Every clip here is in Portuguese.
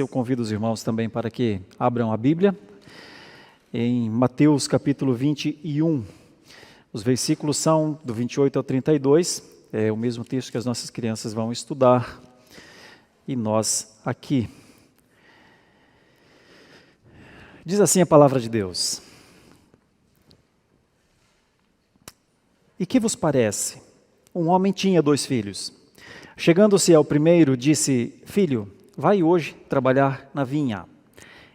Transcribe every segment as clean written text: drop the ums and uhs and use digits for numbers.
eu convido os irmãos também para que abram a Bíblia em Mateus capítulo 21. Os versículos são do 28 ao 32, é o mesmo texto que as nossas crianças vão estudar e nós aqui. Diz assim a palavra de Deus: E que vos parece? Um homem tinha 2 filhos. Chegando-se ao primeiro, disse: Filho, vai hoje trabalhar na vinha.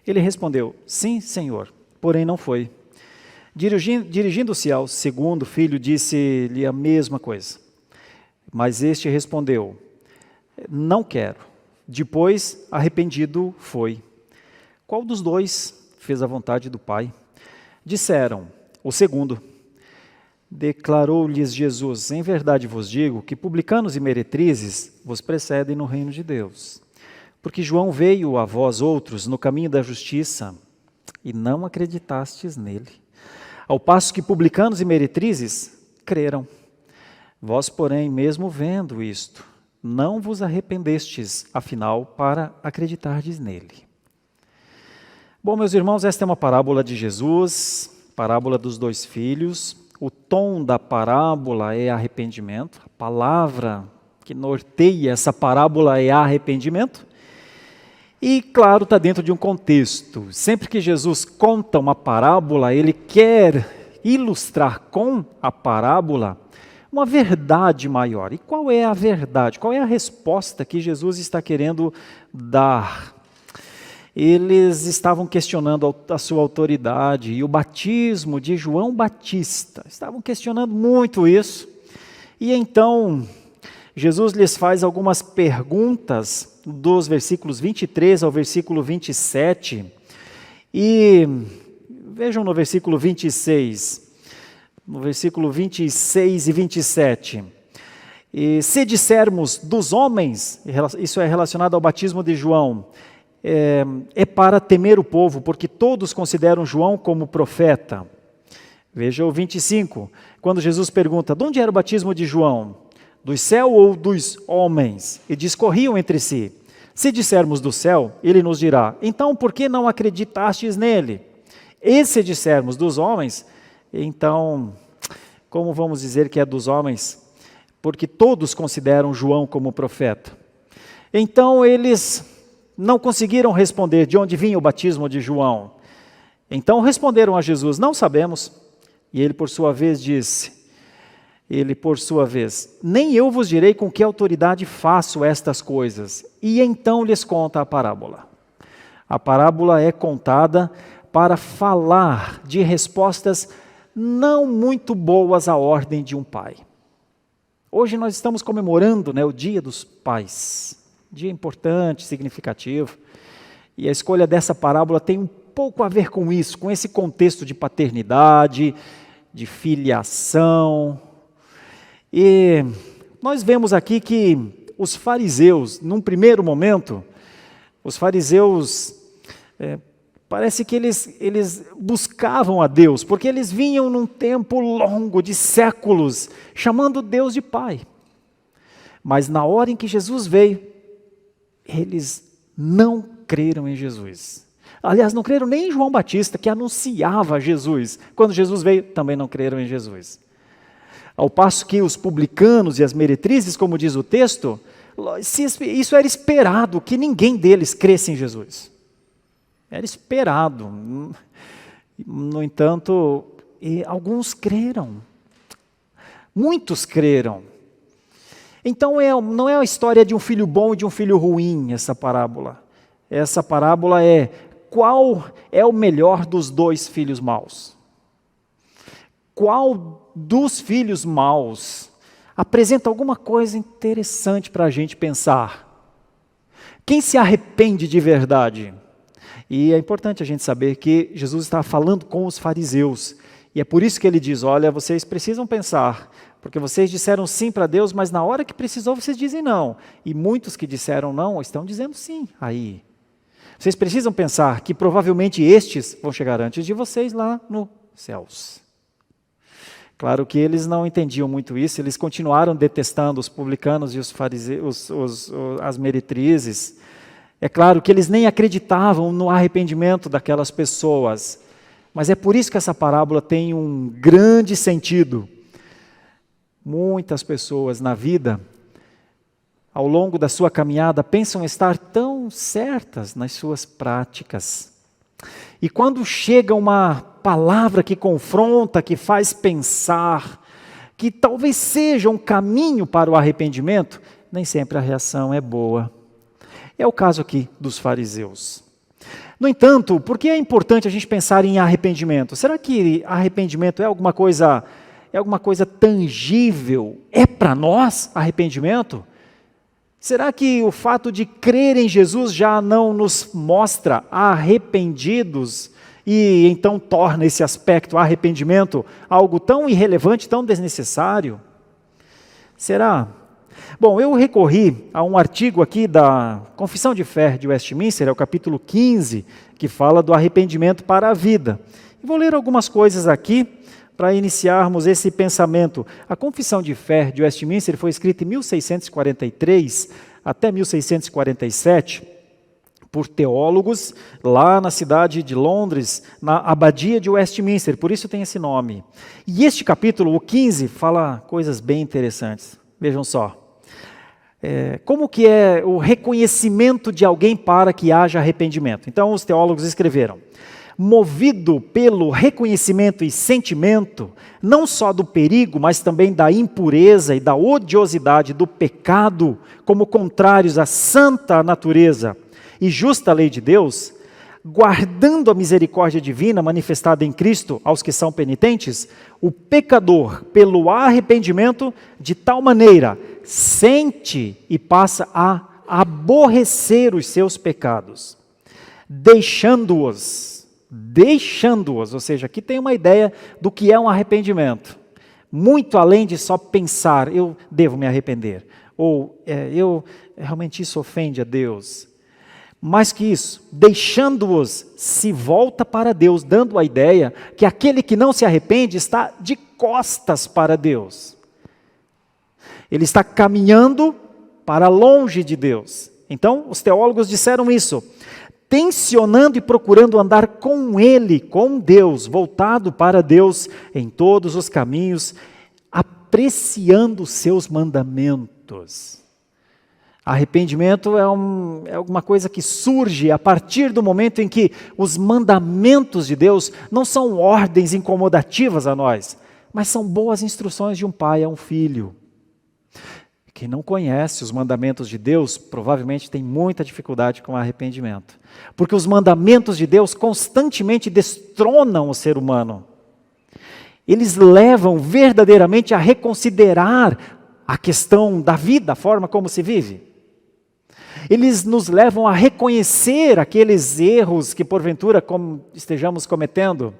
Ele respondeu: Sim, senhor, porém não foi. Dirigindo-se ao segundo filho, disse-lhe a mesma coisa. Mas este respondeu: Não quero. Depois, arrependido, foi. Qual dos 2 fez a vontade do pai? Disseram: O segundo. Declarou-lhes Jesus: Em verdade vos digo que publicanos e meretrizes vos precedem no reino de Deus. Porque João veio a vós outros no caminho da justiça e não acreditastes nele. Ao passo que publicanos e meretrizes creram. Vós, porém, mesmo vendo isto, não vos arrependestes, afinal, para acreditardes nele. Bom, meus irmãos, esta é uma parábola de Jesus, parábola dos 2 filhos. O tom da parábola é arrependimento. A palavra que norteia essa parábola é arrependimento. E, claro, está dentro de um contexto. Sempre que Jesus conta uma parábola, ele quer ilustrar com a parábola uma verdade maior. E qual é a verdade? Qual é a resposta que Jesus está querendo dar? Eles estavam questionando a sua autoridade e o batismo de João Batista. Estavam questionando muito isso. E então, Jesus lhes faz algumas perguntas dos versículos 23 ao versículo 27. E vejam no versículo 26, no versículo 26 e 27. E se dissermos dos homens, isso é relacionado ao batismo de João, é para temer o povo, porque todos consideram João como profeta. Veja o 25, quando Jesus pergunta: de onde era o batismo de João? Do céu ou dos homens? E discorriam entre si. Se dissermos do céu, ele nos dirá: então por que não acreditastes nele? E se dissermos dos homens, então como vamos dizer que é dos homens? Porque todos consideram João como profeta. Então eles não conseguiram responder de onde vinha o batismo de João. Então responderam a Jesus: não sabemos. E ele por sua vez disse, nem eu vos direi com que autoridade faço estas coisas. E então lhes conta a parábola. A parábola é contada para falar de respostas não muito boas à ordem de um pai. Hoje nós estamos comemorando, o Dia dos Pais. Dia importante, significativo, e a escolha dessa parábola tem um pouco a ver com isso, com esse contexto de paternidade, de filiação. E nós vemos aqui que os fariseus, num primeiro momento, os fariseus, parece que eles buscavam a Deus, porque eles vinham num tempo longo, de séculos, chamando Deus de Pai. Mas na hora em que Jesus veio, eles não creram em Jesus. Aliás, não creram nem em João Batista, que anunciava Jesus. Quando Jesus veio, também não creram em Jesus. Ao passo que os publicanos e as meretrizes, como diz o texto, isso era esperado, que ninguém deles cresce em Jesus. Era esperado. No entanto, alguns creram. Muitos creram. Então não é a história de um filho bom e de um filho ruim, essa parábola. Essa parábola é: qual é o melhor dos 2 filhos maus? Qual dos filhos maus apresenta alguma coisa interessante para a gente pensar? Quem se arrepende de verdade? E é importante a gente saber que Jesus está falando com os fariseus. E é por isso que ele diz: olha, vocês precisam pensar, porque vocês disseram sim para Deus, mas na hora que precisou vocês dizem não. E muitos que disseram não estão dizendo sim aí. Vocês precisam pensar que provavelmente estes vão chegar antes de vocês lá nos céus. Claro que eles não entendiam muito isso, eles continuaram detestando os publicanos e os fariseus, as meretrizes. É claro que eles nem acreditavam no arrependimento daquelas pessoas, mas é por isso que essa parábola tem um grande sentido. Muitas pessoas na vida, ao longo da sua caminhada, pensam estar tão certas nas suas práticas. E quando chega uma palavra que confronta, que faz pensar, que talvez seja um caminho para o arrependimento, nem sempre a reação é boa. É o caso aqui dos fariseus. No entanto, por que é importante a gente pensar em arrependimento? Será que arrependimento é alguma coisa tangível? É para nós arrependimento? Será que o fato de crer em Jesus já não nos mostra arrependidos e então torna esse aspecto arrependimento algo tão irrelevante, tão desnecessário? Será? Bom, eu recorri a um artigo aqui da Confissão de Fé de Westminster, é o capítulo 15, que fala do arrependimento para a vida. E vou ler algumas coisas aqui para iniciarmos esse pensamento. A Confissão de Fé de Westminster foi escrita em 1643 até 1647, por teólogos lá na cidade de Londres, na Abadia de Westminster, por isso tem esse nome. E este capítulo, o 15, fala coisas bem interessantes. Vejam só. Como que é o reconhecimento de alguém para que haja arrependimento? Então os teólogos escreveram: movido pelo reconhecimento e sentimento, não só do perigo, mas também da impureza e da odiosidade do pecado, como contrários à santa natureza e justa lei de Deus, guardando a misericórdia divina manifestada em Cristo aos que são penitentes, o pecador, pelo arrependimento, de tal maneira, sente e passa a aborrecer os seus pecados, deixando-os, ou seja, aqui tem uma ideia do que é um arrependimento, muito além de só pensar, eu devo me arrepender, ou realmente isso ofende a Deus. Mais que isso, deixando-os, se volta para Deus, dando a ideia que aquele que não se arrepende está de costas para Deus. Ele está caminhando para longe de Deus. Então, os teólogos disseram isso, tensionando e procurando andar com Ele, com Deus, voltado para Deus em todos os caminhos, apreciando os seus mandamentos. Arrependimento é alguma coisa que surge a partir do momento em que os mandamentos de Deus não são ordens incomodativas a nós, mas são boas instruções de um pai a um filho. Quem não conhece os mandamentos de Deus, provavelmente tem muita dificuldade com o arrependimento. Porque os mandamentos de Deus constantemente destronam o ser humano. Eles levam verdadeiramente a reconsiderar a questão da vida, a forma como se vive. Eles nos levam a reconhecer aqueles erros que porventura estejamos cometendo.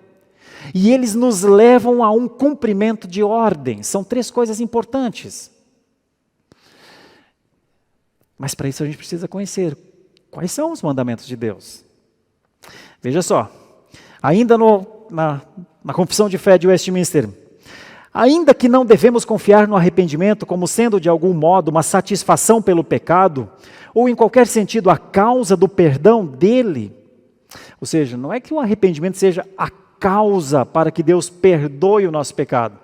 E eles nos levam a um cumprimento de ordem. São 3 coisas importantes. Mas para isso a gente precisa conhecer quais são os mandamentos de Deus. Veja só, ainda na Confissão de Fé de Westminster, ainda que não devemos confiar no arrependimento como sendo de algum modo uma satisfação pelo pecado, ou em qualquer sentido a causa do perdão dele, ou seja, não é que o arrependimento seja a causa para que Deus perdoe o nosso pecado.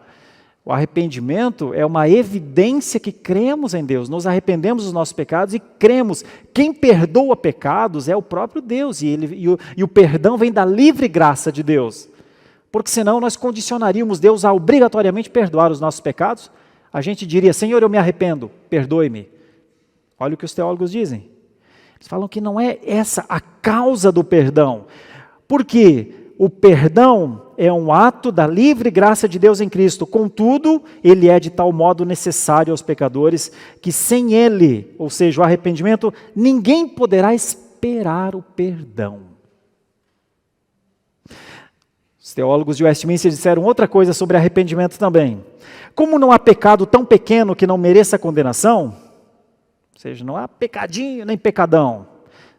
O arrependimento é uma evidência que cremos em Deus, nos arrependemos dos nossos pecados e cremos. Quem perdoa pecados é o próprio Deus, e o perdão vem da livre graça de Deus. Porque senão nós condicionaríamos Deus a obrigatoriamente perdoar os nossos pecados. A gente diria, Senhor, eu me arrependo, perdoe-me. Olha o que os teólogos dizem. Eles falam que não é essa a causa do perdão. Porque o perdão é um ato da livre graça de Deus em Cristo. Contudo, ele é de tal modo necessário aos pecadores que sem ele, ou seja, o arrependimento, ninguém poderá esperar o perdão. Os teólogos de Westminster disseram outra coisa sobre arrependimento também. Como não há pecado tão pequeno que não mereça condenação, ou seja, não há pecadinho nem pecadão,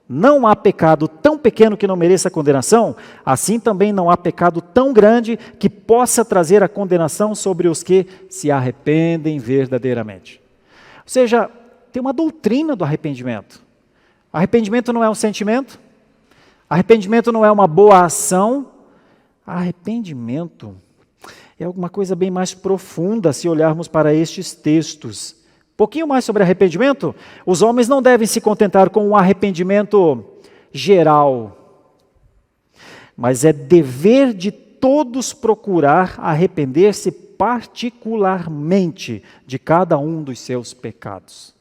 não há pecado tão pequeno que não mereça condenação, assim também não há pecado tão grande que possa trazer a condenação sobre os que se arrependem verdadeiramente. Ou seja, tem uma doutrina do arrependimento. Arrependimento não é um sentimento. Arrependimento não é uma boa ação. Arrependimento é alguma coisa bem mais profunda se olharmos para estes textos. Um pouquinho mais sobre arrependimento. Os homens não devem se contentar com um arrependimento geral, mas é dever de todos procurar arrepender-se particularmente de cada um dos seus pecados.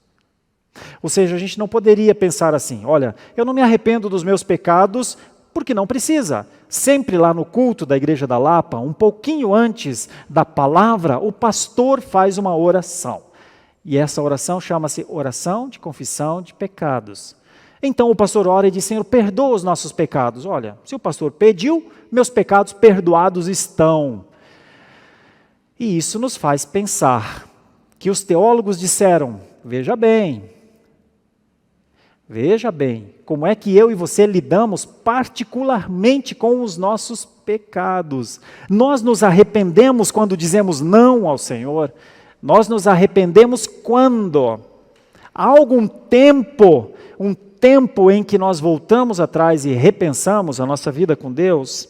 Ou seja, a gente não poderia pensar assim, olha, eu não me arrependo dos meus pecados porque não precisa. Sempre lá no culto da Igreja da Lapa, um pouquinho antes da palavra, o pastor faz uma oração. E essa oração chama-se oração de confissão de pecados. Então o pastor ora e diz, Senhor, perdoa os nossos pecados. Olha, se o pastor pediu, meus pecados perdoados estão. E isso nos faz pensar que os teólogos disseram, veja bem, como é que eu e você lidamos particularmente com os nossos pecados. Nós nos arrependemos quando dizemos não ao Senhor. Nós nos arrependemos quando há algum tempo, um tempo em que nós voltamos atrás e repensamos a nossa vida com Deus.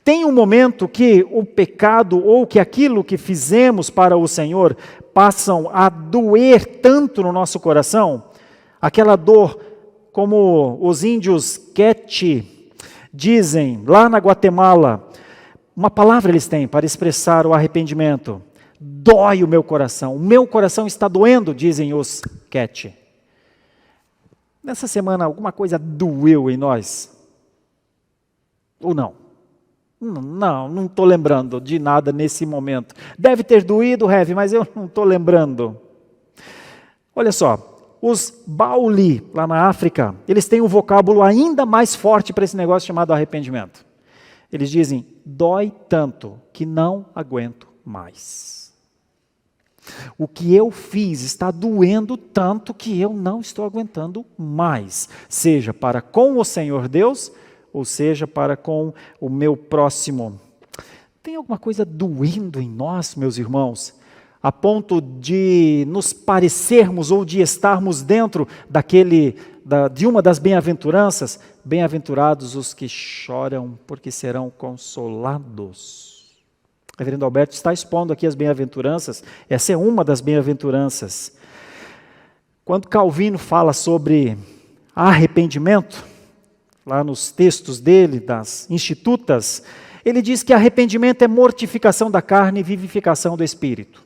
Tem um momento que o pecado ou que aquilo que fizemos para o Senhor passam a doer tanto no nosso coração, aquela dor como os índios Quechua dizem lá na Guatemala, uma palavra eles têm para expressar o arrependimento. Dói o meu coração está doendo, dizem os Quechua. Nessa semana alguma coisa doeu em nós? Ou não? Não estou lembrando de nada nesse momento. Deve ter doído, Heavy, mas eu não estou lembrando. Olha só, os Bauli, lá na África, eles têm um vocábulo ainda mais forte para esse negócio chamado arrependimento. Eles dizem, dói tanto que não aguento mais. O que eu fiz está doendo tanto que eu não estou aguentando mais. Seja para com o Senhor Deus, ou seja para com o meu próximo. Tem alguma coisa doendo em nós, meus irmãos, a ponto de nos parecermos ou de estarmos dentro de uma das bem-aventuranças? Bem-aventurados os que choram, porque serão consolados. O reverendo Alberto está expondo aqui as bem-aventuranças, essa é uma das bem-aventuranças. Quando Calvino fala sobre arrependimento, lá nos textos dele, das Institutas, ele diz que arrependimento é mortificação da carne e vivificação do espírito.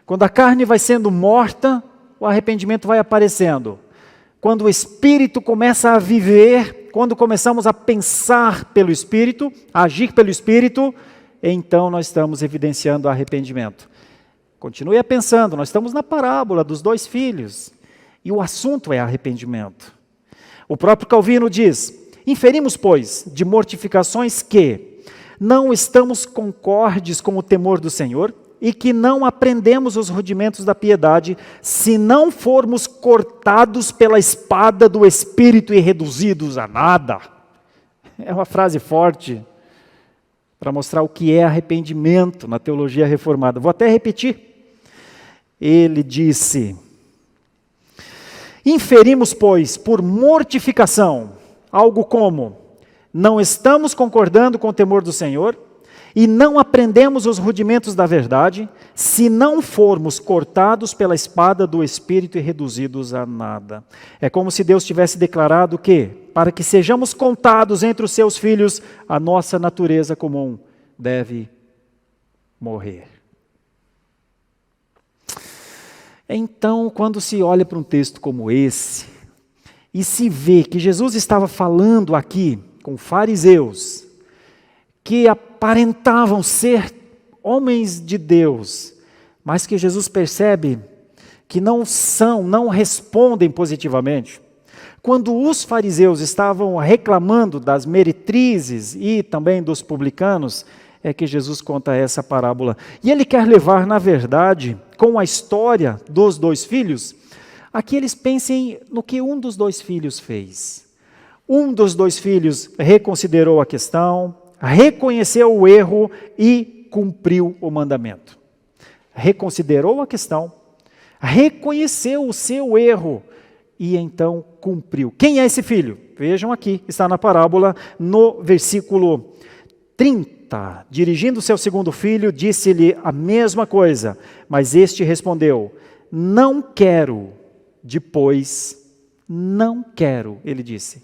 Quando a carne vai sendo morta, o arrependimento vai aparecendo. Quando o espírito começa a viver, quando começamos a pensar pelo espírito, a agir pelo espírito, então nós estamos evidenciando o arrependimento. Continue pensando, nós estamos na parábola dos 2 filhos, e o assunto é arrependimento. O próprio Calvino diz, inferimos, pois, de mortificações que não estamos concordes com o temor do Senhor, e que não aprendemos os rudimentos da piedade, se não formos cortados pela espada do Espírito e reduzidos a nada. É uma frase forte para mostrar o que é arrependimento na teologia reformada. Vou até repetir. Ele disse, inferimos, pois, por mortificação, algo como, não estamos concordando com o temor do Senhor, e não aprendemos os rudimentos da verdade, se não formos cortados pela espada do Espírito e reduzidos a nada. É como se Deus tivesse declarado que, para que sejamos contados entre os seus filhos, a nossa natureza comum deve morrer. Então, quando se olha para um texto como esse, e se vê que Jesus estava falando aqui com fariseus, que aparentavam ser homens de Deus, mas que Jesus percebe que não respondem positivamente. Quando os fariseus estavam reclamando das meretrizes e também dos publicanos, é que Jesus conta essa parábola. E ele quer levar, na verdade, com a história dos 2 filhos, a que eles pensem no que um dos 2 filhos fez. Um dos 2 filhos reconsiderou a questão, reconheceu o erro e cumpriu o mandamento. Reconsiderou a questão, reconheceu o seu erro e então cumpriu. Quem é esse filho? Vejam aqui, está na parábola, no versículo 30. Dirigindo-se ao segundo filho, disse-lhe a mesma coisa, mas este respondeu: não quero. Depois, não quero, ele disse.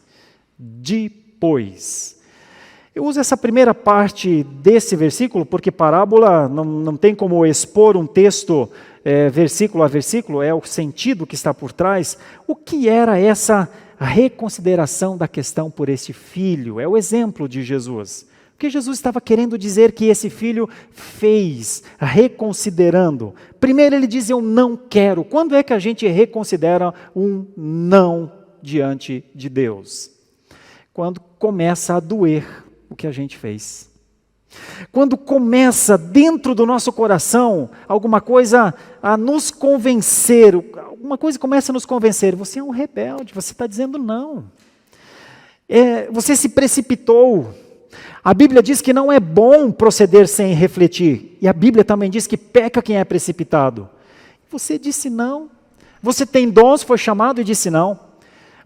Depois. Eu uso essa primeira parte desse versículo porque parábola não tem como expor um texto versículo a versículo, é o sentido que está por trás. O que era essa reconsideração da questão por esse filho? É o exemplo de Jesus. O que Jesus estava querendo dizer que esse filho fez, reconsiderando? Primeiro ele diz: eu não quero. Quando é que a gente reconsidera um não diante de Deus? Quando começa a doer o que a gente fez. Quando começa dentro do nosso coração alguma coisa a nos convencer, alguma coisa começa a nos convencer: você é um rebelde, você está dizendo não. Você se precipitou. A Bíblia diz que não é bom proceder sem refletir. E a Bíblia também diz que peca quem é precipitado. Você disse não. Você tem dons, foi chamado e disse não.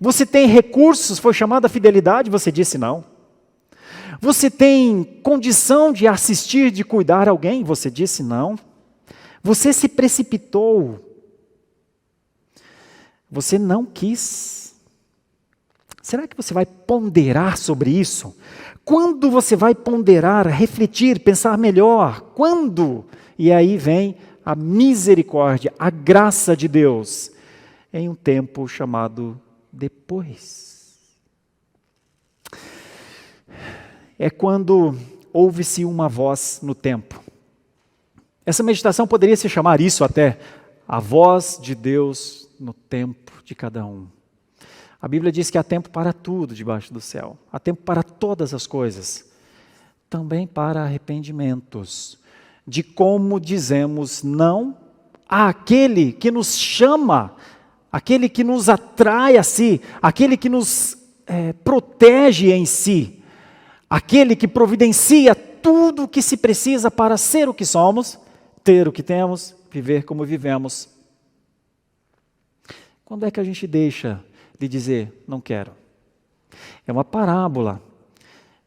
Você tem recursos, foi chamado à fidelidade, você disse não. Você tem condição de assistir, de cuidar alguém, você disse não. Você se precipitou. Você não quis. Será que você vai ponderar sobre isso? Quando você vai ponderar, refletir, pensar melhor? Quando? E aí vem a misericórdia, a graça de Deus, em um tempo chamado depois. É quando ouve-se uma voz no tempo. Essa meditação poderia se chamar isso até, a voz de Deus no tempo de cada um. A Bíblia diz que há tempo para tudo debaixo do céu. Há tempo para todas as coisas. Também para arrependimentos. De como dizemos não àquele que nos chama, aquele que nos atrai a si, aquele que nos protege em si, aquele que providencia tudo o que se precisa para ser o que somos, ter o que temos, viver como vivemos. Quando é que a gente deixa de dizer, não quero? É uma parábola.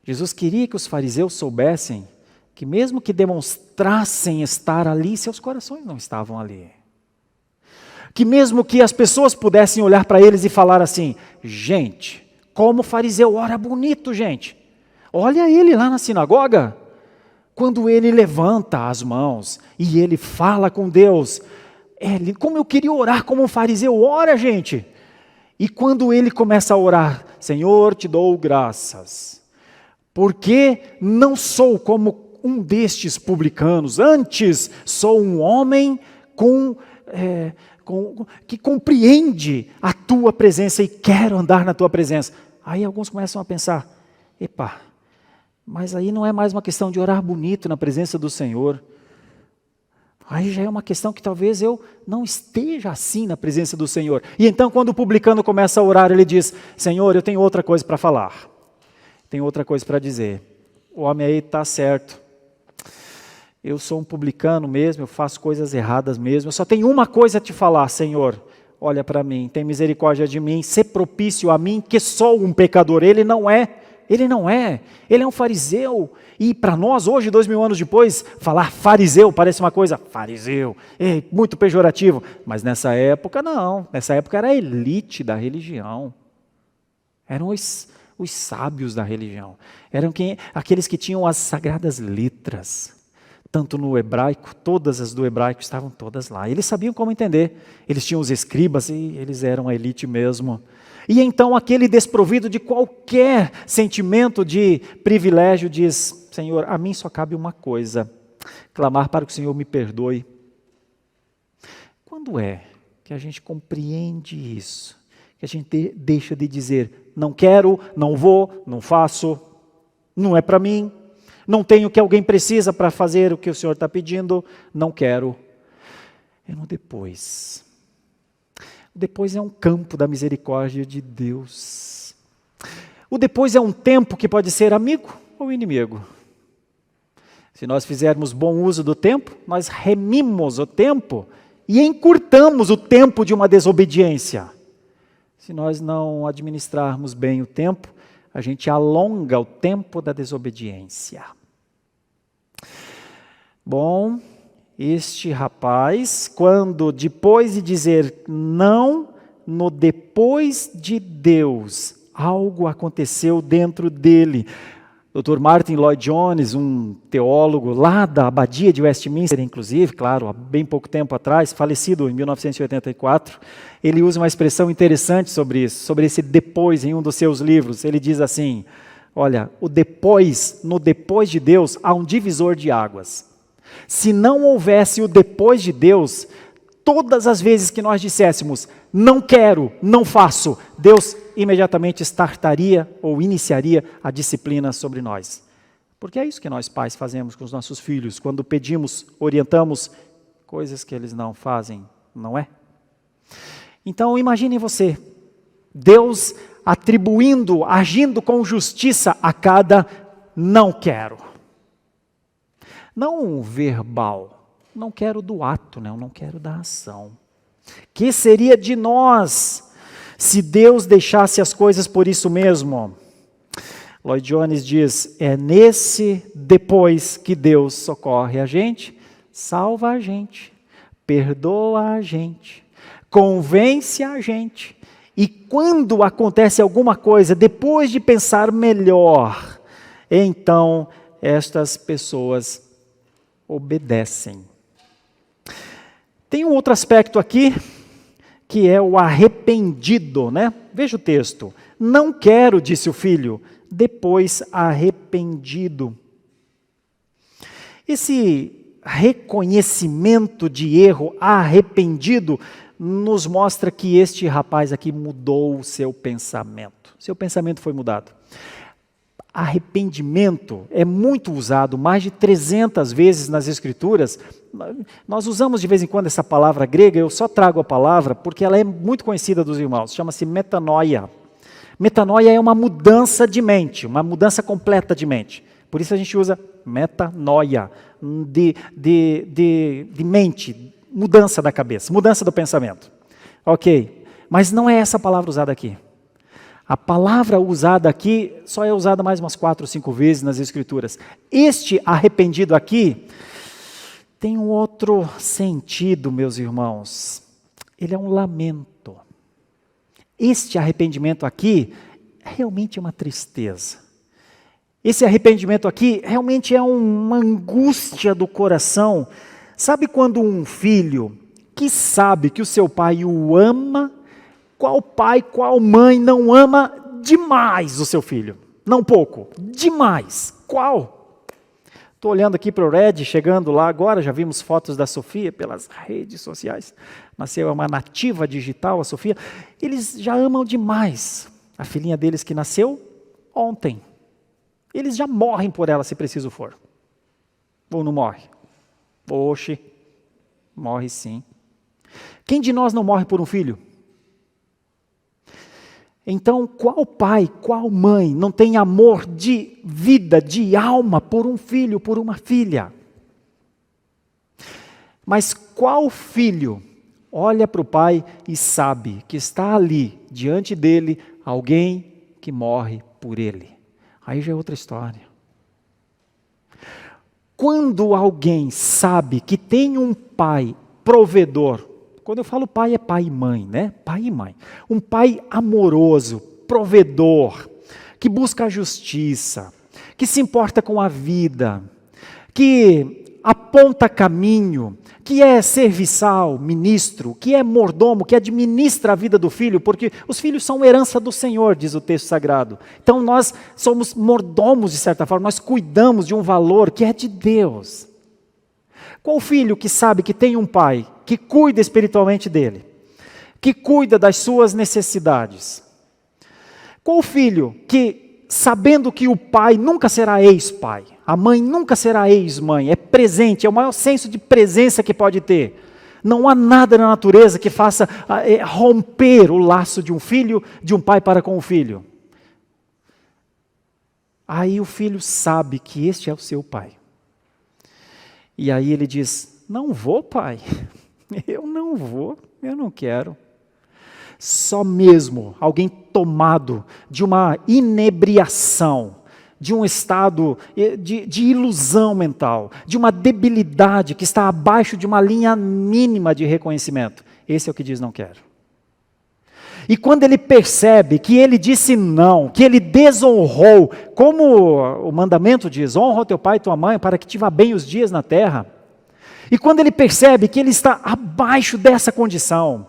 Jesus queria que os fariseus soubessem que mesmo que demonstrassem estar ali, seus corações não estavam ali. Que mesmo que as pessoas pudessem olhar para eles e falar assim: gente, como o fariseu ora bonito, gente. Olha ele lá na sinagoga, quando ele levanta as mãos e ele fala com Deus. Como eu queria orar como um fariseu ora, gente. E quando ele começa a orar: Senhor, te dou graças, porque não sou como um destes publicanos, antes sou um homem que compreende a tua presença e quero andar na tua presença. Aí alguns começam a pensar: epa, mas aí não é mais uma questão de orar bonito na presença do Senhor. Aí já é uma questão que talvez eu não esteja assim na presença do Senhor. E então quando o publicano começa a orar, ele diz: Senhor, eu tenho outra coisa para falar. Tenho outra coisa para dizer. O homem aí está certo. Eu sou um publicano mesmo, eu faço coisas erradas mesmo. Eu só tenho uma coisa a te falar, Senhor. Olha para mim, tem misericórdia de mim, sê propício a mim, que sou um pecador. Ele não é. Ele é um fariseu. E para nós hoje, 2000 anos depois, falar fariseu parece uma coisa, fariseu, muito pejorativo. Mas nessa época não, nessa época era a elite da religião. Eram os sábios da religião. Eram aqueles que tinham as sagradas letras. Tanto no hebraico, todas as do hebraico estavam todas lá. Eles sabiam como entender. Eles tinham os escribas e eles eram a elite mesmo. E então aquele desprovido de qualquer sentimento de privilégio diz: Senhor, a mim só cabe uma coisa, clamar para que o Senhor me perdoe. Quando é que a gente compreende isso? Que a gente deixa de dizer, não quero, não vou, não faço, não é para mim, não tenho o que alguém precisa para fazer o que o Senhor está pedindo, não quero. É no depois. Depois é um campo da misericórdia de Deus. O depois é um tempo que pode ser amigo ou inimigo. Se nós fizermos bom uso do tempo, nós remimos o tempo e encurtamos o tempo de uma desobediência. Se nós não administrarmos bem o tempo, a gente alonga o tempo da desobediência. Bom, este rapaz, quando depois de dizer não, no depois de Deus, algo aconteceu dentro dele. Dr. Martin Lloyd Jones, um teólogo lá da Abadia de Westminster, inclusive, claro, há bem pouco tempo atrás, falecido em 1984, ele usa uma expressão interessante sobre isso, sobre esse depois em um dos seus livros. Ele diz assim, olha, o depois, no depois de Deus, há um divisor de águas. Se não houvesse o depois de Deus, todas as vezes que nós disséssemos, não quero, não faço, Deus imediatamente startaria ou iniciaria a disciplina sobre nós. Porque é isso que nós pais fazemos com os nossos filhos, quando pedimos, orientamos coisas que eles não fazem, não é? Então imaginem você, Deus atribuindo, agindo com justiça a cada não quero. Não verbal, não quero do ato, né? Eu não quero da ação. Que seria de nós se Deus deixasse as coisas por isso mesmo? Lloyd Jones diz, é nesse depois que Deus socorre a gente, salva a gente, perdoa a gente, convence a gente. E quando acontece alguma coisa, depois de pensar melhor, então estas pessoas obedecem. Tem um outro aspecto aqui, que é o arrependido, né? Veja o texto. Não quero, disse o filho, depois arrependido. Esse reconhecimento de erro, arrependido, nos mostra que este rapaz aqui mudou o seu pensamento. Seu pensamento foi mudado. Arrependimento é muito usado, mais de 300 vezes nas Escrituras. Nós usamos de vez em quando essa palavra grega, eu só trago a palavra porque ela é muito conhecida dos irmãos, chama-se metanoia. Metanoia é uma mudança de mente, uma mudança completa de mente. Por isso a gente usa metanoia, de mente, mudança da cabeça, mudança do pensamento. Ok, mas não é essa palavra usada aqui. A palavra usada aqui só é usada mais umas 4 ou 5 vezes nas Escrituras. Este arrependido aqui tem um outro sentido, meus irmãos. Ele é um lamento. Este arrependimento aqui realmente é uma tristeza. Esse arrependimento aqui realmente é uma angústia do coração. Sabe quando um filho que sabe que o seu pai o ama, qual pai, qual mãe não ama demais o seu filho? Não pouco, demais. Qual? Estou olhando aqui para o Red, chegando lá agora, já vimos fotos da Sofia pelas redes sociais. Nasceu uma nativa digital, a Sofia. Eles já amam demais a filhinha deles que nasceu ontem. Eles já morrem por ela se preciso for. Ou não morre? Oxe, morre sim. Quem de nós não morre por um filho? Então, qual pai, qual mãe não tem amor de vida, de alma por um filho, por uma filha? Mas qual filho olha para o pai e sabe que está ali, diante dele, alguém que morre por ele? Aí já é outra história. Quando alguém sabe que tem um pai provedor, quando eu falo pai, é pai e mãe, né? Pai e mãe. Um pai amoroso, provedor, que busca a justiça, que se importa com a vida, que aponta caminho, que é serviçal, ministro, que é mordomo, que administra a vida do filho, porque os filhos são herança do Senhor, diz o texto sagrado. Então nós somos mordomos, de certa forma, nós cuidamos de um valor que é de Deus. Qual filho que sabe que tem um pai que cuida espiritualmente dele, que cuida das suas necessidades? Qual filho que, sabendo que o pai nunca será ex-pai, a mãe nunca será ex-mãe, é presente, é o maior senso de presença que pode ter. Não há nada na natureza que faça romper o laço de um filho, de um pai para com o filho. Aí o filho sabe que este é o seu pai. E aí ele diz, não vou, pai, eu não vou, eu não quero. Só mesmo alguém tomado de uma inebriação, de um estado de ilusão mental, de uma debilidade que está abaixo de uma linha mínima de reconhecimento. Esse é o que diz não quero. E quando ele percebe que ele disse não, que ele desonrou, como o mandamento diz, honra o teu pai e tua mãe para que te vá bem os dias na terra. E quando ele percebe que ele está abaixo dessa condição,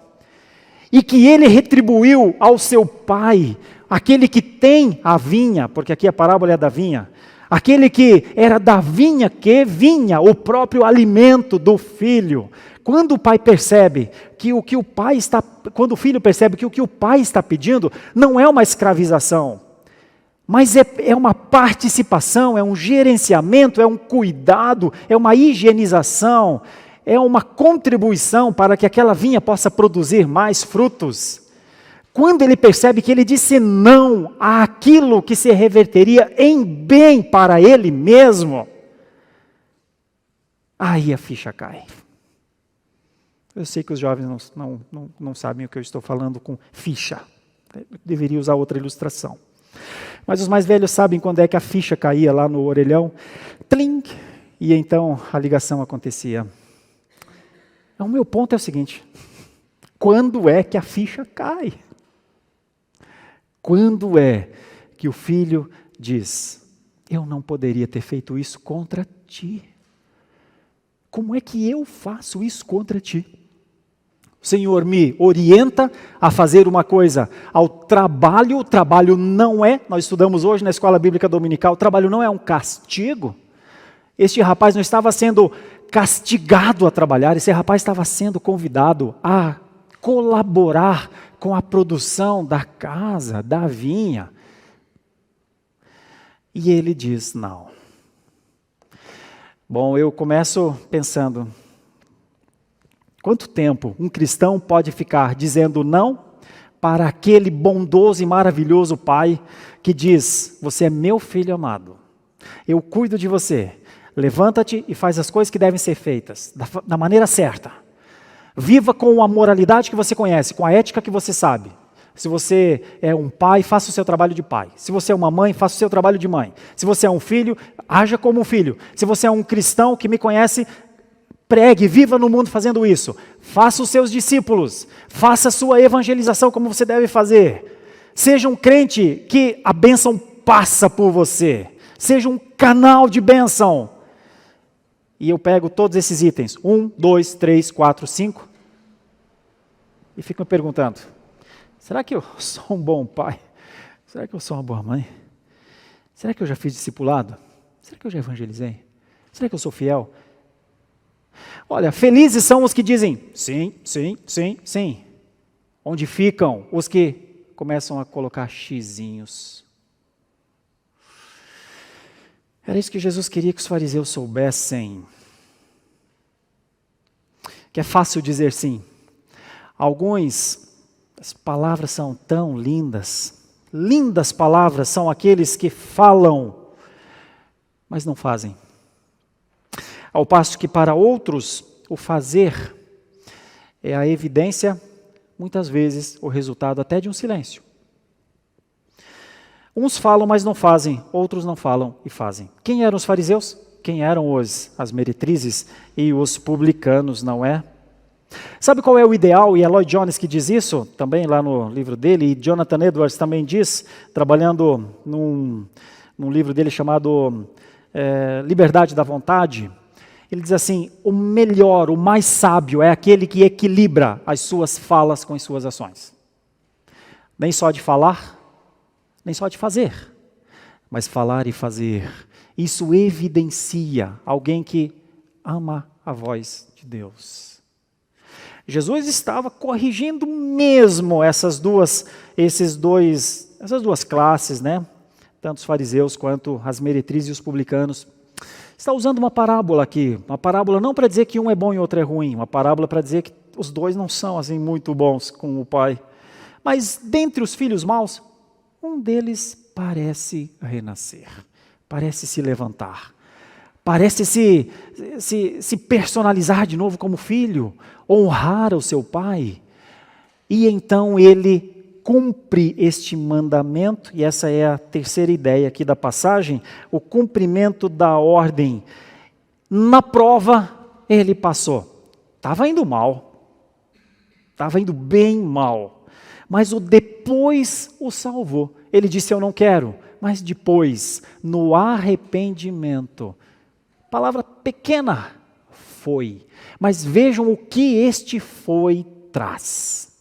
e que ele retribuiu ao seu pai, aquele que tem a vinha, porque aqui a parábola é da vinha, aquele que era da vinha que vinha o próprio alimento do filho. Quando o pai percebe que o que o pai está, quando o filho percebe que o que o pai está pedindo não é uma escravização, mas é uma participação, é um gerenciamento, é um cuidado, é uma higienização, é uma contribuição para que aquela vinha possa produzir mais frutos. Quando ele percebe que ele disse não àquilo que se reverteria em bem para ele mesmo, aí a ficha cai. Eu sei que os jovens não sabem o que eu estou falando com ficha. Eu deveria usar outra ilustração. Mas os mais velhos sabem quando é que a ficha caía lá no orelhão. Tling! E então a ligação acontecia. O meu ponto é o seguinte: quando é que a ficha cai? Quando é que o filho diz, eu não poderia ter feito isso contra ti? Como é que eu faço isso contra ti? O Senhor me orienta a fazer uma coisa ao trabalho. O trabalho não é, nós estudamos hoje na escola bíblica dominical, o trabalho não é um castigo. Este rapaz não estava sendo castigado a trabalhar, esse rapaz estava sendo convidado a colaborar com a produção da casa, da vinha. E ele diz não. Bom, eu começo pensando, quanto tempo um cristão pode ficar dizendo não para aquele bondoso e maravilhoso pai que diz, você é meu filho amado, eu cuido de você, levanta-te e faz as coisas que devem ser feitas, da maneira certa. Viva com a moralidade que você conhece, com a ética que você sabe. Se você é um pai, faça o seu trabalho de pai. Se você é uma mãe, faça o seu trabalho de mãe. Se você é um filho, haja como um filho. Se você é um cristão que me conhece, pregue, viva no mundo fazendo isso. Faça os seus discípulos. Faça a sua evangelização como você deve fazer. Seja um crente que a bênção passa por você. Seja um canal de bênção. E eu pego todos esses itens, 1, 2, 3, 4, 5, e fico me perguntando, será que eu sou um bom pai? Será que eu sou uma boa mãe? Será que eu já fiz discipulado? Será que eu já evangelizei? Será que eu sou fiel? Olha, felizes são os que dizem sim, sim, sim, sim. Onde ficam os que começam a colocar xizinhos? Era isso que Jesus queria que os fariseus soubessem. Que é fácil dizer sim. As palavras são tão lindas. Lindas palavras são aqueles que falam, mas não fazem. Ao passo que para outros, o fazer é a evidência, muitas vezes, o resultado até de um silêncio. Uns falam, mas não fazem, outros não falam e fazem. Quem eram os fariseus? Quem eram as meretrizes e os publicanos, não é? Sabe qual é o ideal? E é Lloyd Jones que diz isso, também lá no livro dele, e Jonathan Edwards também diz, trabalhando num livro dele chamado Liberdade da Vontade. Ele diz assim, o melhor, o mais sábio é aquele que equilibra as suas falas com as suas ações. Nem só de falar, nem só de fazer, mas falar e fazer. Isso evidencia alguém que ama a voz de Deus. Jesus estava corrigindo mesmo essas duas classes, né? Tanto os fariseus quanto as meretrizes e os publicanos. Está usando uma parábola aqui, uma parábola não para dizer que um é bom e outro é ruim, uma parábola para dizer que os dois não são assim muito bons com o pai. Mas dentre os filhos maus, um deles parece renascer, parece se levantar, parece se personalizar de novo como filho, honrar o seu pai. E então ele cumpre este mandamento, e essa é a terceira ideia aqui da passagem, o cumprimento da ordem. Na prova, ele passou. Estava indo mal, estava indo bem mal, mas o depois o salvou. Ele disse, eu não quero, mas depois, no arrependimento, palavra pequena, foi. Mas vejam o que este foi traz.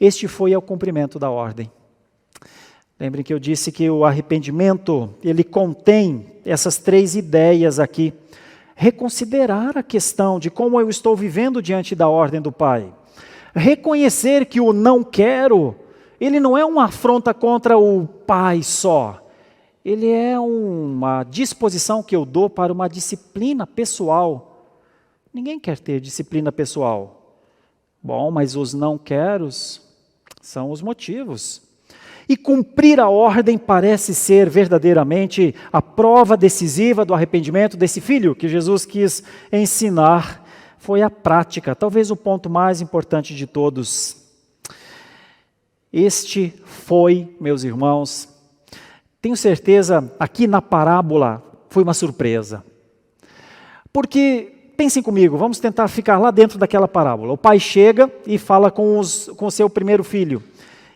Este foi ao cumprimento da ordem. Lembrem que eu disse que o arrependimento, ele contém essas três ideias aqui. Reconsiderar a questão de como eu estou vivendo diante da ordem do Pai. Reconhecer que o não quero, ele não é uma afronta contra o Pai só. Ele é uma disposição que eu dou para uma disciplina pessoal. Ninguém quer ter disciplina pessoal. Bom, mas os não queros são os motivos. E cumprir a ordem parece ser verdadeiramente a prova decisiva do arrependimento desse filho que Jesus quis ensinar. Foi a prática, talvez o ponto mais importante de todos. Este foi, meus irmãos, tenho certeza, aqui na parábola foi uma surpresa. Porque, pensem comigo, vamos tentar ficar lá dentro daquela parábola. O pai chega e fala com o seu primeiro filho.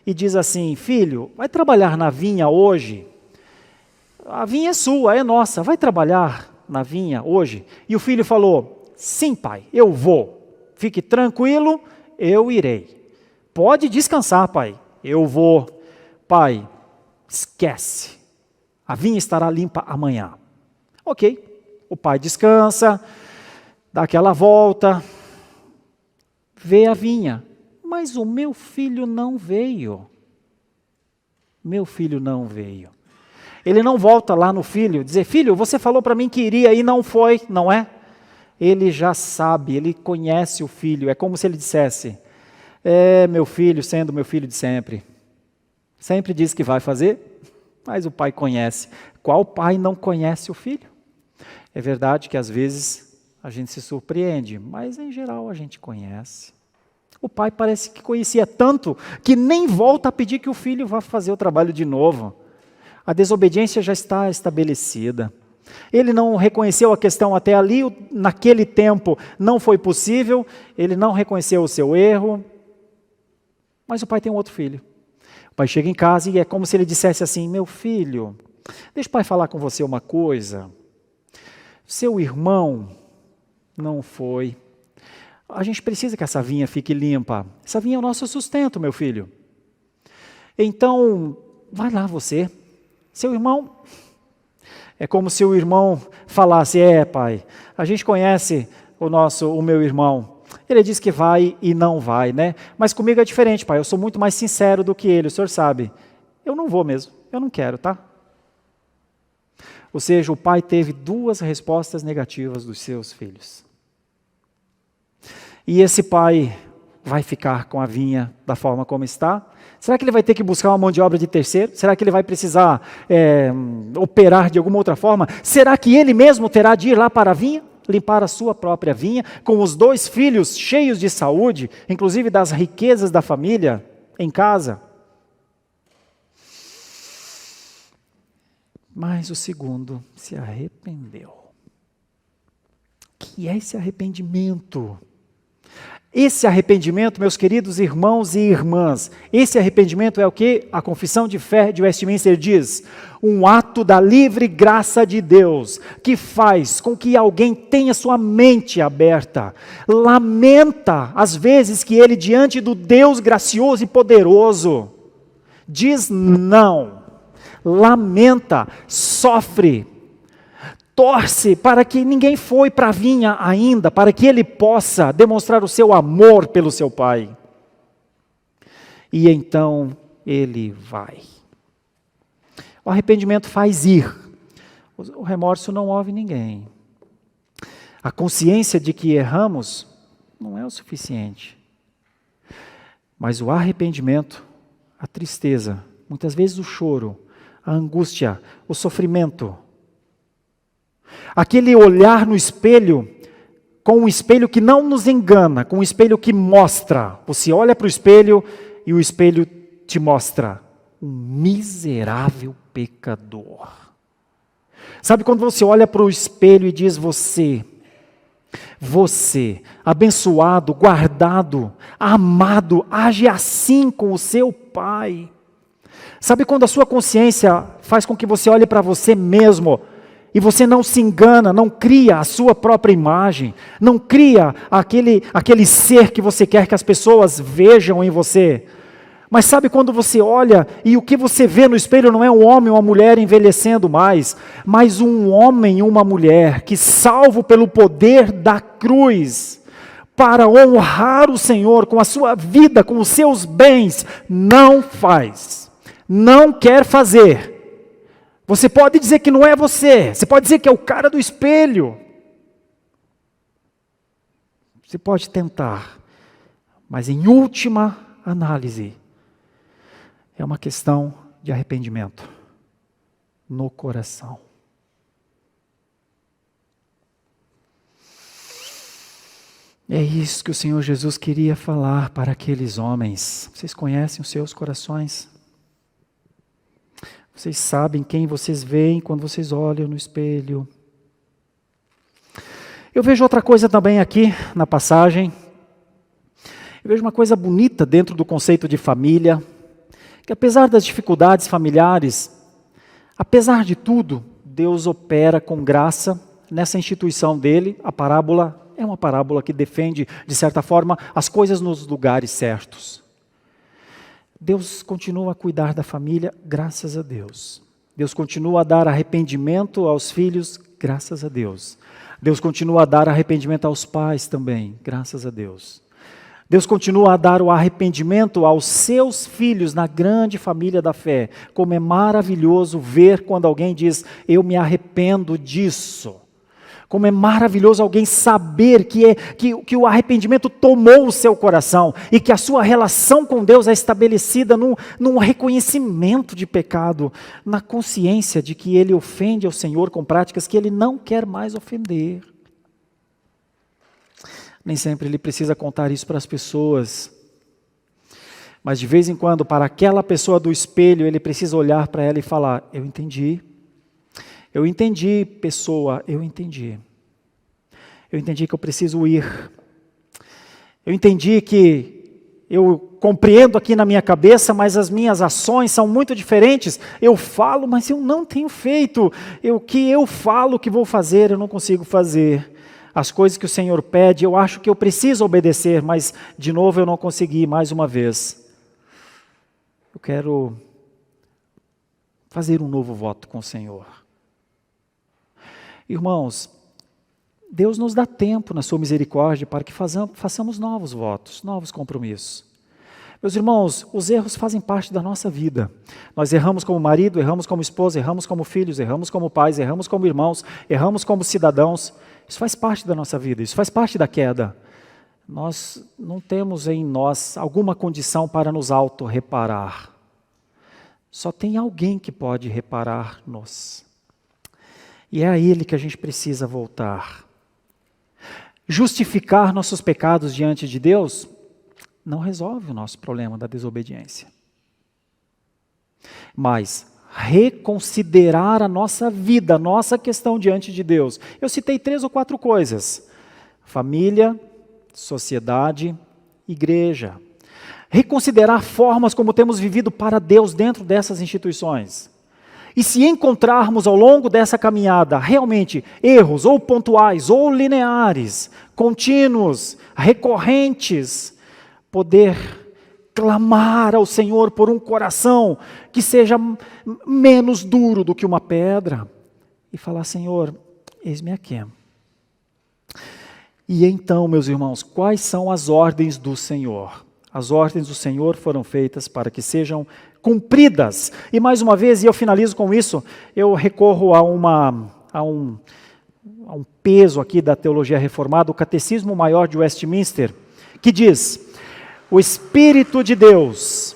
E diz assim, filho, vai trabalhar na vinha hoje? A vinha é sua, é nossa, vai trabalhar na vinha hoje? E o filho falou, sim pai, eu vou. Fique tranquilo, eu irei. Pode descansar pai, eu vou. Pai, esquece, a vinha estará limpa amanhã. Ok, o pai descansa, dá aquela volta, vê a vinha. Mas o meu filho não veio. Meu filho não veio. Ele não volta lá no filho, dizer, filho, você falou para mim que iria e não foi, não é? Ele já sabe, ele conhece o filho. É como se ele dissesse, meu filho, sendo meu filho de sempre. Sempre diz que vai fazer, mas o pai conhece. Qual pai não conhece o filho? É verdade que às vezes a gente se surpreende, mas em geral a gente conhece. O pai parece que conhecia tanto que nem volta a pedir que o filho vá fazer o trabalho de novo. A desobediência já está estabelecida. Ele não reconheceu a questão até ali, naquele tempo não foi possível, ele não reconheceu o seu erro, mas o pai tem um outro filho. O pai chega em casa e é como se ele dissesse assim, meu filho, deixa o pai falar com você uma coisa. Seu irmão não foi. A gente precisa que essa vinha fique limpa. Essa vinha é o nosso sustento, meu filho. Então, vai lá você. Seu irmão, é como se o irmão falasse, pai, a gente conhece o meu irmão. Ele diz que vai e não vai, né? Mas comigo é diferente, pai, eu sou muito mais sincero do que ele, o senhor sabe. Eu não vou mesmo, eu não quero, tá? Ou seja, o pai teve duas respostas negativas dos seus filhos. E esse pai vai ficar com a vinha da forma como está? Será que ele vai ter que buscar uma mão de obra de terceiro? Será que ele vai precisar operar de alguma outra forma? Será que ele mesmo terá de ir lá para a vinha? Limpar a sua própria vinha? Com os dois filhos cheios de saúde, inclusive das riquezas da família em casa? Mas o segundo se arrependeu. O que é esse arrependimento? Esse arrependimento, meus queridos irmãos e irmãs, esse arrependimento é o que a Confissão de Fé de Westminster diz? Um ato da livre graça de Deus, que faz com que alguém tenha sua mente aberta, lamenta às vezes que ele diante do Deus gracioso e poderoso, diz não, lamenta, sofre, torce para que ninguém foi para a vinha ainda, para que ele possa demonstrar o seu amor pelo seu pai. E então ele vai. O arrependimento faz ir. O remorso não move ninguém. A consciência de que erramos não é o suficiente. Mas o arrependimento, a tristeza, muitas vezes o choro, a angústia, o sofrimento, aquele olhar no espelho, com um espelho que não nos engana, com um espelho que mostra. Você olha para o espelho e o espelho te mostra um miserável pecador. Sabe quando você olha para o espelho e diz você, abençoado, guardado, amado, age assim com o seu Pai. Sabe quando a sua consciência faz com que você olhe para você mesmo e você não se engana, não cria a sua própria imagem, não cria aquele ser que você quer que as pessoas vejam em você. Mas sabe quando você olha e o que você vê no espelho não é um homem ou uma mulher envelhecendo mais, mas um homem e uma mulher que, salvo pelo poder da cruz, para honrar o Senhor com a sua vida, com os seus bens, não faz, não quer fazer. Você pode dizer que não é você pode dizer que é o cara do espelho. Você pode tentar, mas em última análise, é uma questão de arrependimento no coração. É isso que o Senhor Jesus queria falar para aqueles homens. Vocês conhecem os seus corações? Vocês sabem quem vocês veem quando vocês olham no espelho. Eu vejo outra coisa também aqui na passagem. Eu vejo uma coisa bonita dentro do conceito de família, que apesar das dificuldades familiares, apesar de tudo, Deus opera com graça nessa instituição dele. A parábola é uma parábola que defende, de certa forma, as coisas nos lugares certos. Deus continua a cuidar da família, graças a Deus. Deus continua a dar arrependimento aos filhos, graças a Deus. Deus continua a dar arrependimento aos pais também, graças a Deus. Deus continua a dar o arrependimento aos seus filhos na grande família da fé. Como é maravilhoso ver quando alguém diz, eu me arrependo disso. Como é maravilhoso alguém saber que o arrependimento tomou o seu coração e que a sua relação com Deus é estabelecida num reconhecimento de pecado, na consciência de que ele ofende ao Senhor com práticas que ele não quer mais ofender. Nem sempre ele precisa contar isso para as pessoas, mas de vez em quando, para aquela pessoa do espelho, ele precisa olhar para ela e falar, eu entendi, pessoa, eu entendi que eu preciso ir, eu entendi que eu compreendo aqui na minha cabeça, mas as minhas ações são muito diferentes, eu falo, mas eu não tenho feito, o que eu falo que vou fazer, eu não consigo fazer. As coisas que o Senhor pede, eu acho que eu preciso obedecer, mas de novo eu não consegui, mais uma vez. Eu quero fazer um novo voto com o Senhor. Irmãos, Deus nos dá tempo na sua misericórdia para que façamos novos votos, novos compromissos. Meus irmãos, os erros fazem parte da nossa vida. Nós erramos como marido, erramos como esposa, erramos como filhos, erramos como pais, erramos como irmãos, erramos como cidadãos. Isso faz parte da nossa vida, isso faz parte da queda. Nós não temos em nós alguma condição para nos auto-reparar. Só tem alguém que pode reparar-nos. E é a Ele que a gente precisa voltar. Justificar nossos pecados diante de Deus não resolve o nosso problema da desobediência. Mas reconsiderar a nossa vida, a nossa questão diante de Deus. Eu citei 3 ou 4 coisas. Família, sociedade, igreja. Reconsiderar formas como temos vivido para Deus dentro dessas instituições. E se encontrarmos ao longo dessa caminhada realmente erros ou pontuais ou lineares, contínuos, recorrentes, poder clamar ao Senhor por um coração que seja menos duro do que uma pedra e falar, Senhor, eis-me aqui. E então, meus irmãos, quais são as ordens do Senhor? As ordens do Senhor foram feitas para que sejam cumpridas. E mais uma vez, e eu finalizo com isso, eu recorro a um peso aqui da teologia reformada, o Catecismo Maior de Westminster, que diz, o Espírito de Deus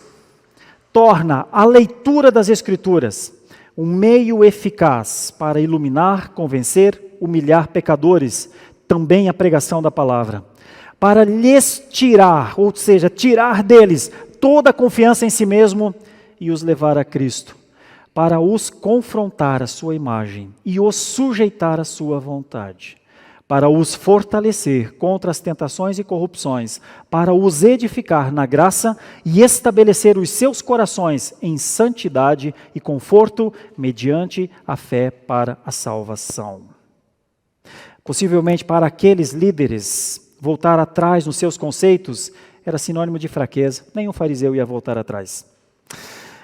torna a leitura das Escrituras um meio eficaz para iluminar, convencer, humilhar pecadores, também a pregação da palavra, para lhes tirar, ou seja, tirar deles toda a confiança em si mesmo e os levar a Cristo, para os confrontar à sua imagem e os sujeitar à sua vontade, para os fortalecer contra as tentações e corrupções, para os edificar na graça e estabelecer os seus corações em santidade e conforto, mediante a fé para a salvação. Possivelmente para aqueles líderes, voltar atrás nos seus conceitos era sinônimo de fraqueza, nenhum fariseu ia voltar atrás.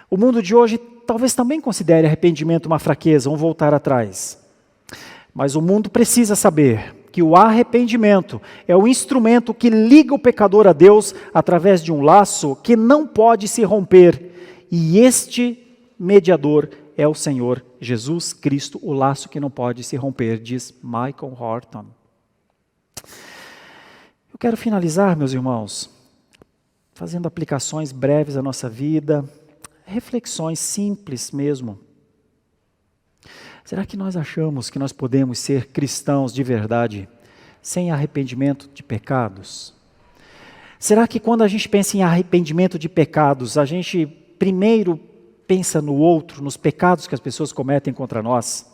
O mundo de hoje talvez também considere arrependimento uma fraqueza, um voltar atrás. Mas o mundo precisa saber que o arrependimento é o instrumento que liga o pecador a Deus através de um laço que não pode se romper. E este mediador é o Senhor Jesus Cristo, o laço que não pode se romper, diz Michael Horton. Eu quero finalizar, meus irmãos, fazendo aplicações breves à nossa vida, reflexões simples mesmo. Será que nós achamos que nós podemos ser cristãos de verdade sem arrependimento de pecados? Será que quando a gente pensa em arrependimento de pecados, a gente primeiro pensa no outro, nos pecados que as pessoas cometem contra nós?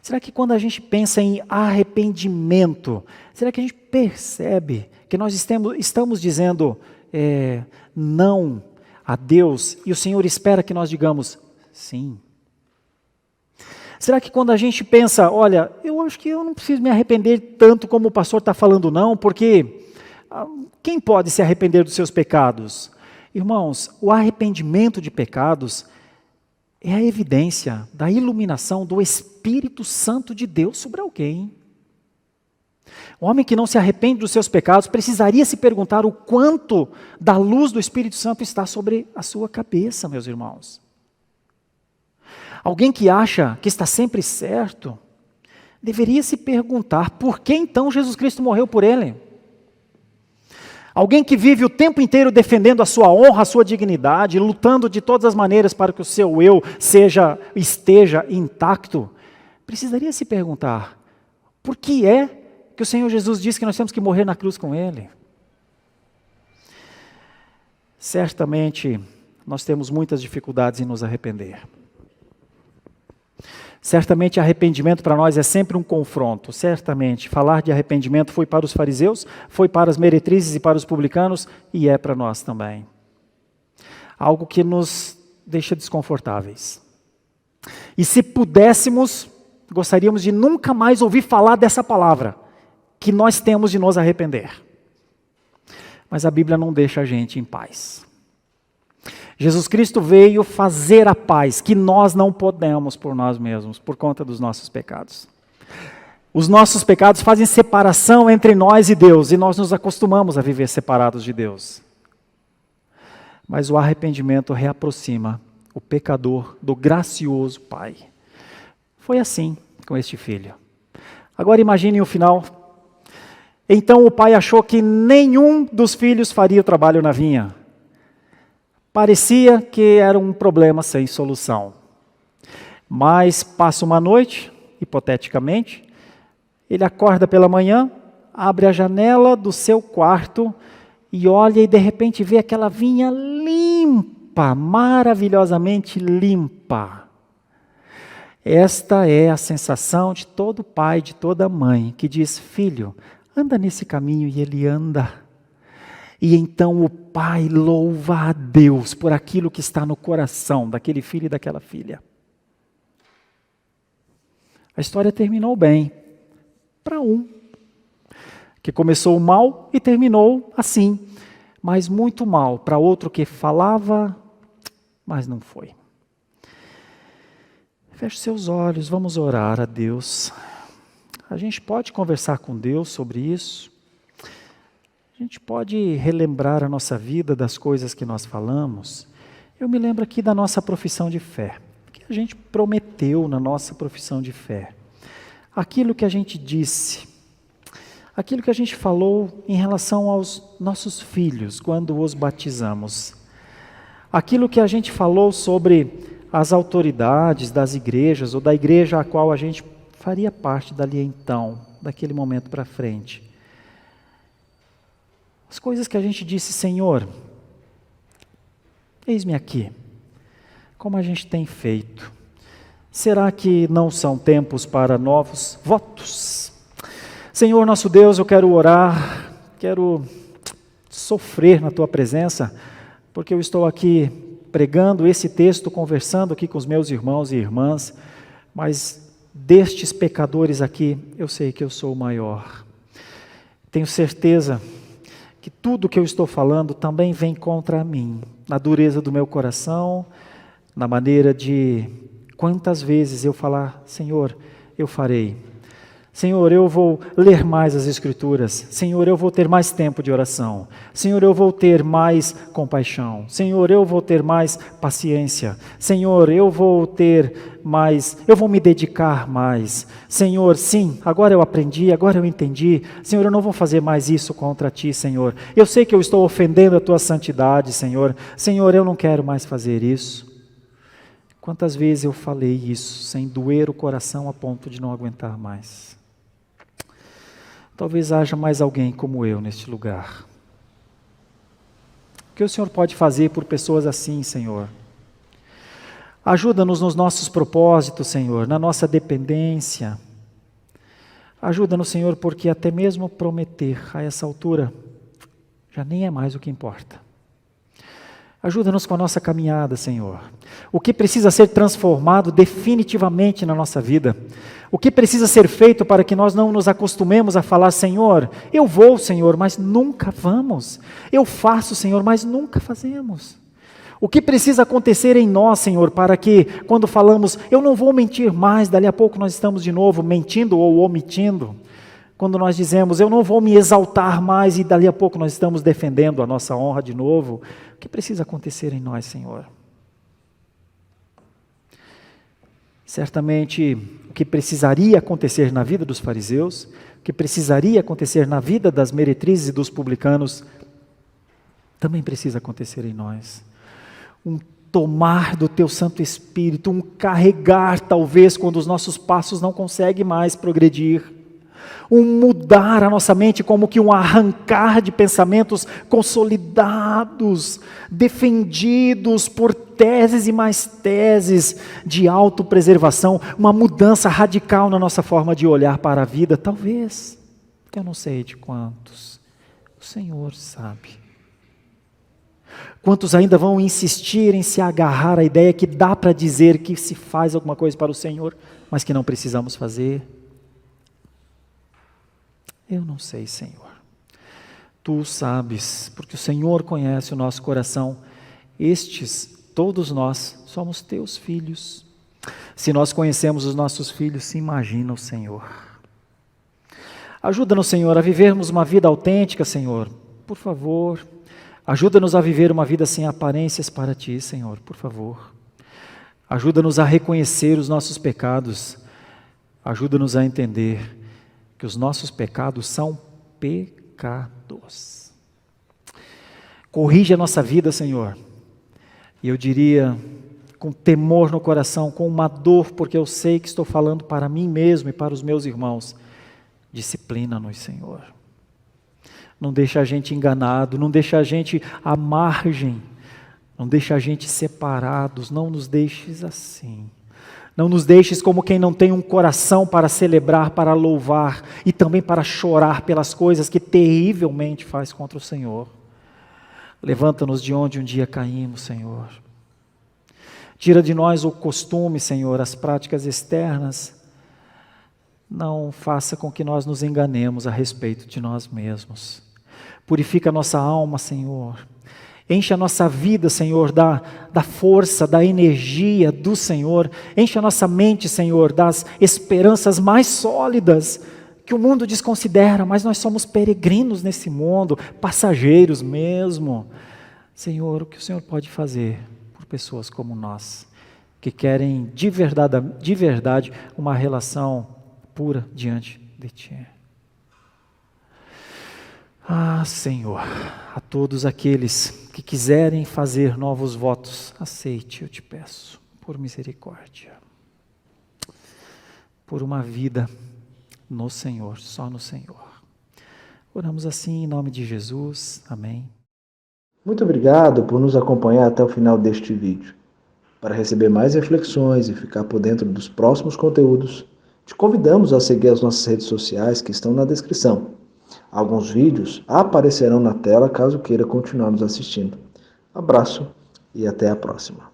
Será que quando a gente pensa em arrependimento, será que a gente percebe que nós estamos dizendo não a Deus e o Senhor espera que nós digamos sim? Será que quando a gente pensa, olha, eu acho que eu não preciso me arrepender tanto como o pastor está falando não, porque quem pode se arrepender dos seus pecados? Irmãos, o arrependimento de pecados é a evidência da iluminação do Espírito Santo de Deus sobre alguém. O homem que não se arrepende dos seus pecados precisaria se perguntar o quanto da luz do Espírito Santo está sobre a sua cabeça, meus irmãos. Alguém que acha que está sempre certo, deveria se perguntar por que então Jesus Cristo morreu por ele? Alguém que vive o tempo inteiro defendendo a sua honra, a sua dignidade, lutando de todas as maneiras para que o seu eu esteja intacto, precisaria se perguntar, por que é que o Senhor Jesus disse que nós temos que morrer na cruz com ele? Certamente, nós temos muitas dificuldades em nos arrepender. Certamente arrependimento para nós é sempre um confronto, certamente. Falar de arrependimento foi para os fariseus, foi para as meretrizes e para os publicanos, e é para nós também. Algo que nos deixa desconfortáveis. E se pudéssemos, gostaríamos de nunca mais ouvir falar dessa palavra, que nós temos de nos arrepender. Mas a Bíblia não deixa a gente em paz. Jesus Cristo veio fazer a paz que nós não podemos por nós mesmos, por conta dos nossos pecados. Os nossos pecados fazem separação entre nós e Deus, e nós nos acostumamos a viver separados de Deus. Mas o arrependimento reaproxima o pecador do gracioso Pai. Foi assim com este filho. Agora imaginem o final. Então o pai achou que nenhum dos filhos faria o trabalho na vinha. Parecia que era um problema sem solução. Mas passa uma noite, hipoteticamente, ele acorda pela manhã, abre a janela do seu quarto e olha e de repente vê aquela vinha limpa, maravilhosamente limpa. Esta é a sensação de todo pai, de toda mãe, que diz, filho, anda nesse caminho, e ele anda. E então o pai louva a Deus por aquilo que está no coração daquele filho e daquela filha. A história terminou bem, para um, que começou mal e terminou assim, mas muito mal, para outro que falava, mas não foi. Feche seus olhos, vamos orar a Deus. A gente pode conversar com Deus sobre isso. A gente pode relembrar a nossa vida das coisas que nós falamos. Eu me lembro aqui da nossa profissão de fé. O que a gente prometeu na nossa profissão de fé. Aquilo que a gente disse. Aquilo que a gente falou em relação aos nossos filhos quando os batizamos. Aquilo que a gente falou sobre as autoridades das igrejas ou da igreja a qual a gente faria parte dali então, daquele momento para frente. As coisas que a gente disse, Senhor, Eis-me aqui, como a gente tem feito. Será que não são tempos para novos votos? Senhor nosso Deus, eu quero orar, quero sofrer na Tua presença, porque eu estou aqui pregando esse texto, conversando aqui com os meus irmãos e irmãs, mas destes pecadores aqui, eu sei que eu sou o maior. Tenho certeza que tudo que eu estou falando também vem contra mim, na dureza do meu coração, na maneira de quantas vezes eu falar, Senhor, eu farei. Senhor, eu vou ler mais as Escrituras. Senhor, eu vou ter mais tempo de oração. Senhor, eu vou ter mais compaixão. Senhor, eu vou ter mais paciência. Senhor, eu vou me dedicar mais. Senhor, sim, agora eu aprendi, agora eu entendi. Senhor, eu não vou fazer mais isso contra Ti, Senhor. Eu sei que eu estou ofendendo a Tua santidade, Senhor. Senhor, eu não quero mais fazer isso. Quantas vezes eu falei isso, sem doer o coração a ponto de não aguentar mais? Talvez haja mais alguém como eu neste lugar. O que o Senhor pode fazer por pessoas assim, Senhor? Ajuda-nos nos nossos propósitos, Senhor, na nossa dependência. Ajuda-nos, Senhor, porque até mesmo prometer a essa altura já nem é mais o que importa. Ajuda-nos com a nossa caminhada, Senhor. O que precisa ser transformado definitivamente na nossa vida? O que precisa ser feito para que nós não nos acostumemos a falar, Senhor, eu vou, Senhor, mas nunca vamos. Eu faço, Senhor, mas nunca fazemos. O que precisa acontecer em nós, Senhor, para que quando falamos, eu não vou mentir mais, dali a pouco nós estamos de novo mentindo ou omitindo. Quando nós dizemos, eu não vou me exaltar mais e dali a pouco nós estamos defendendo a nossa honra de novo. O que precisa acontecer em nós, Senhor? Certamente, o que precisaria acontecer na vida dos fariseus, o que precisaria acontecer na vida das meretrizes e dos publicanos, também precisa acontecer em nós. Um tomar do Teu Santo Espírito, um carregar talvez quando os nossos passos não conseguem mais progredir, um mudar a nossa mente, como que um arrancar de pensamentos consolidados, defendidos por teses e mais teses de autopreservação, uma mudança radical na nossa forma de olhar para a vida, talvez, eu não sei de quantos, o Senhor sabe. Quantos ainda vão insistir em se agarrar à ideia que dá para dizer que se faz alguma coisa para o Senhor, mas que não precisamos fazer? Eu não sei, Senhor. Tu sabes, porque o Senhor conhece o nosso coração. Todos nós, somos Teus filhos. Se nós conhecemos os nossos filhos, se imagina o Senhor. Ajuda-nos, Senhor, a vivermos uma vida autêntica, Senhor. Por favor. Ajuda-nos a viver uma vida sem aparências para Ti, Senhor. Por favor. Ajuda-nos a reconhecer os nossos pecados. Ajuda-nos a entender que os nossos pecados são pecados. Corrige a nossa vida, Senhor. E eu diria, com temor no coração, com uma dor, porque eu sei que estou falando para mim mesmo e para os meus irmãos. Disciplina-nos, Senhor. Não deixa a gente enganado, não deixa a gente à margem, não deixa a gente separados, não nos deixes assim. Não nos deixes como quem não tem um coração para celebrar, para louvar e também para chorar pelas coisas que terrivelmente faz contra o Senhor. Levanta-nos de onde um dia caímos, Senhor. Tira de nós o costume, Senhor, as práticas externas. Não faça com que nós nos enganemos a respeito de nós mesmos. Purifica a nossa alma, Senhor. Enche a nossa vida, Senhor, da força, da energia do Senhor. Enche a nossa mente, Senhor, das esperanças mais sólidas que o mundo desconsidera, mas nós somos peregrinos nesse mundo, passageiros mesmo. Senhor, o que o Senhor pode fazer por pessoas como nós, que querem de verdade uma relação pura diante de Ti? Ah, Senhor, a todos aqueles que quiserem fazer novos votos, aceite, eu te peço, por misericórdia, por uma vida no Senhor, só no Senhor. Oramos assim em nome de Jesus, amém. Muito obrigado por nos acompanhar até o final deste vídeo. Para receber mais reflexões e ficar por dentro dos próximos conteúdos, te convidamos a seguir as nossas redes sociais que estão na descrição. Alguns vídeos aparecerão na tela caso queira continuar nos assistindo. Abraço e até a próxima.